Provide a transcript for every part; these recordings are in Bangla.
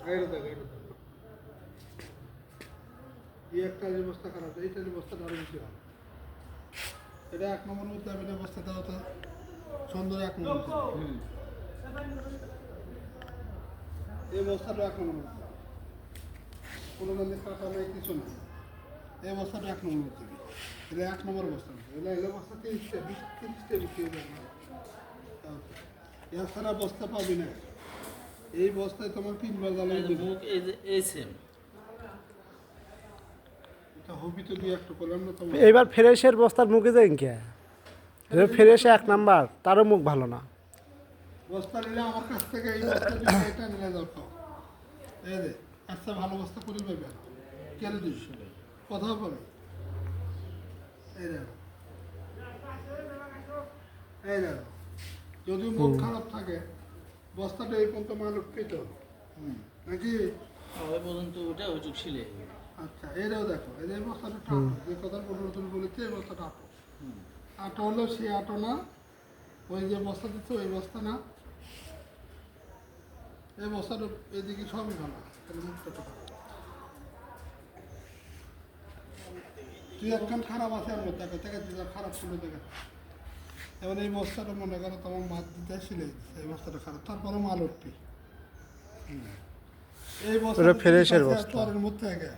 এই একটা যে বস্তা খারাপ, এইটার বস্তাটা আরো বেশি ভালো। এটা 1 নম্বর মধ্যে আমি বস্তাটা হতো সুন্দর 1 নম্বর। এই বস্তাটা 1 নম্বর মধ্যে কোনো গান্ধী কাটা নেই, কিছু নেই। এই বস্তাটা 1 নম্বর মধ্যে, এটা 1 নম্বর বস্তা। এটা এলো বস্তা 30টা 20-30টা বিক্রি হয়ে যাবে। এছাড়া বস্তা পাবি না। এই বস্তায় তোমার 3 বার জ্বালানি দেবে। এই সেম এটা হবি তো দিয়ে একটু করলাম না তোমার। এইবার ফ্রেশের বস্তার মুখে যাই কে ফ্রেশে 1 নাম্বার, তারও মুখ ভালো না। বস্তা নিলে আমার কাছ থেকে এই বস্তা দিয়ে এটা নিলে যাও তো। এই যে আচ্ছা ভালো বস্তা করে পাবে কেন দিস কথা বলে। এই দেখো, এই দেখো, যদি মুখ খারাপ থাকে বস্তাটা এই পর্যন্ত মানুষ পেত নাকি। ওই পর্যন্ত ওটা ওই চুক ছিলে। আচ্ছা এটাও দেখো, এই যে বস্তাটা টাটো, যে কথা পনেরো বলেছে এই বস্তাটা আটো। আটো হলো সে আটো না, ওই যে বস্তা দিচ্ছে ওই বস্তা না। এই বস্তাটা এদিকে সবই ভালো, তাহলে মুখটা ভালো। তুই একখান খারাপ আছে আমার দেখা থেকে খারাপ ছিল দেখা। এবার এই বস্তাটা মনে করো তোমার মাছ দিতে সিলাই দিচ্ছে, এই বস্তাটা খারাপ, তারপরে মাল উঠবি। এই বস্তাটা ফ্রেশের বস্তা, তোরের মধ্যে থেকে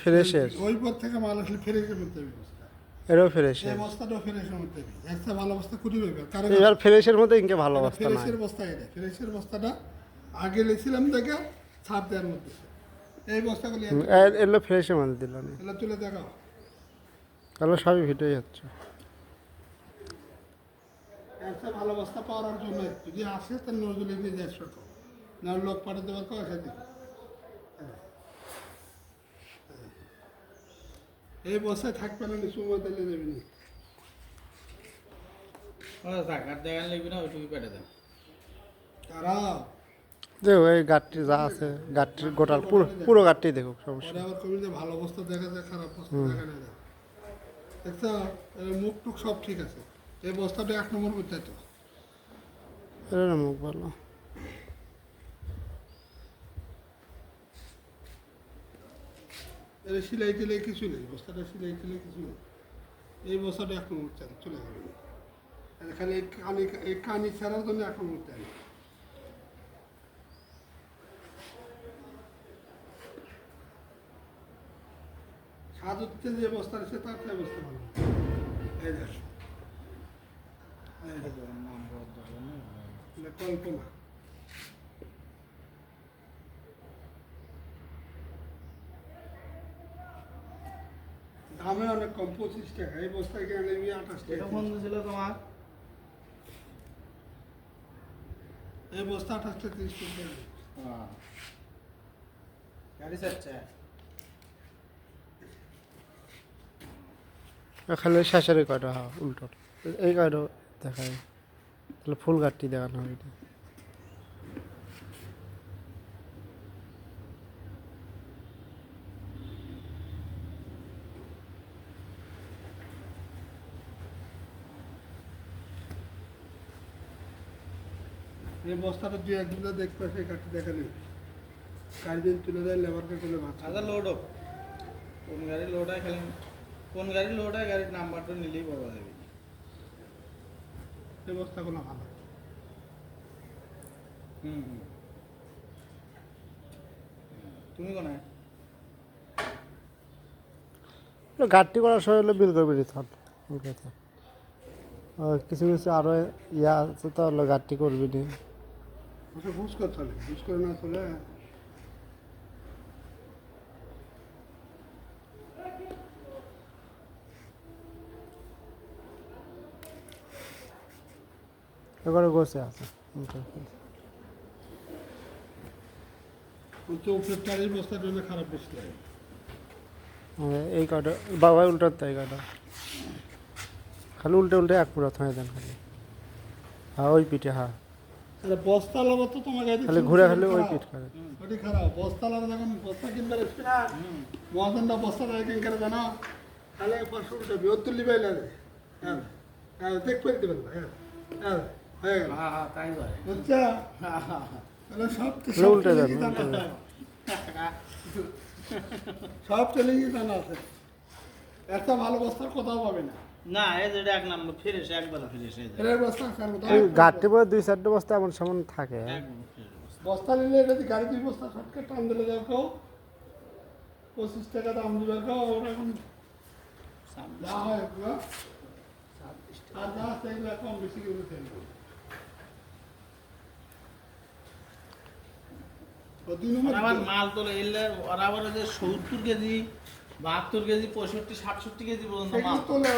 ফ্রেশের ওই পর থেকে মাল আসলে ফ্রেশের মধ্যে বস্তা। এরও এই ফ্রেশের, বস্তাটাও ফ্রেশের মধ্যে একটা ভালো বস্তা খুঁজে পাবে। কারণ এবার ফ্রেশের মধ্যে ইনকে ভালো বস্তা নাই। ফ্রেশের বস্তা, এটা ফ্রেশের বস্তাটা আগে লেছিলাম দেখে ছাপ দেওয়ার মধ্যে। এই বস্তাগুলি এগুলো ফ্রেশের মধ্যে দিল না, এগুলো তুলে দেখাও। তাহলে সবই ফিটেই হচ্ছে। একটা ভালো বস্তা পাওয়ার জন্য যদি আসে তাহলে নজরুল নিয়ে যায় ছোট না, লোক পাঠাতে পারবো সেদিকে। এই বস্তায় থাকবে না, সময় দিলে দেবে না। টাকার দেখান লাগবে না, ওইটুকু পেটে দেন। তারা যে ওই গাঠটি যা আছে, গাঠটির গোটাল পুরো গাঠটি দেখুক, সমস্যা পরে আবার কবি যে ভালো বস্তা দেখা যায়, খারাপ বস্তা দেখা না যায়। একটা মুখ টুক সব ঠিক আছে। এই বস্তাটা 1 নম্বর করতে তো এর মুখ ভালো। এর সিলাই টিলাই কিছু নেই, বস্তাটা সিলাই টিলাই কিছু নেই। এই বস্তাটা 1 নম্বর চান চলে যাবে। খালি এই কানি ছাড়ার জন্য 1 নম্বর চাই। স্বাদ হচ্ছে যে বস্তা আছে তার চেয়ে বস্তা ভালো। এই দেখো, এটা কল্পনা। দামে অনেক কম, 25 টাকা। এই বস্তায় গেলে 28 এটা টাকা। বন্ধু ছিল তোমার এই বস্তা 28 টাকা 30 টাকা। গাড়ি চাচ্ছে খালি শেষের কয়টা উল্টো এই কয়টা দেখায়, তাহলে ফুল গাঠটি দেখানো হবে। এই বস্তাটা 2-1 দিন দেখবে, সেই কাঠি দেখা নেই। গাড়ি দিন তুলে দেয়, লেবারকে তুলে ভাত। আচ্ছা লোড হোক, কোন গাড়ি লোড হয় খালি কোন গাড়ি লোড হয় গাড়ির নাম্বারটা নিলেই পাওয়া যাবে। এই বস্তাগুলো ভালো। তুমি কোন গাঠটি করার সময় হলে বিল করবে দিতে হবে। কিছু কিছু আরো ইয়া আছে, তো হলো গাঠটি করবি নি। ওসব ঘুষ করতে হবে, ঘুষ করে না চলে। এবারে গোছে আছে উপরের টারের বস্তার জন্য খারাপ বেশি লাগে। এই কটা বাবা উল্টার তাই কটা খালি উল্টে উল্টে এক পুরা থাই দেন খালি। হ্যাঁ ওই পিঠে, হ্যাঁ বস্তা লাভ তো তোমার গাড়ি খালি ঘুরে খালি ওই পিঠ করে। ওটি খারাপ বস্তা লাভ, যখন বস্তা কিনবে মহাজনটা বস্তা কিন করে জানা তাহলে 500 টাকা বিয়ত্তর লিবাই লাগে। হ্যাঁ হ্যাঁ দেখতে দেবেন না। হ্যাঁ হ্যাঁ হয়ে গেল, তাই বলে বুঝছা? তাহলে সব উল্টে দেন, উল্টে দেন। সব চ্যালেঞ্জই জানা আছে, একটা ভালো বস্তার কোথাও পাবে না। না এই যেটা 1 নম্বর ফ্রেশ, একবার ফ্রেশ এই যে এর বস্তা কার কোথাও এই গাড়িতে পরে 2-4টে বস্তা এমন সেমন থাকে। একদম ফ্রেশ অবস্থা। বস্তা নিলে এটা যদি গাড়ি 2 বস্তা শর্টকাট টান দিলে যাও কেউ 25 টাকা দাম দিবে কেউ, ওরা এখন যা হয় ওগুলো আর যা আছে এগুলো কম বেশি করে ফেলবে। ও 2 নম্বর আর আবার মাল তোলে এলে ওরা আবার ওই যে 70 কেজি 72 কেজি 65 67 কেজি পর্যন্ত সেগুলো মাল তোলে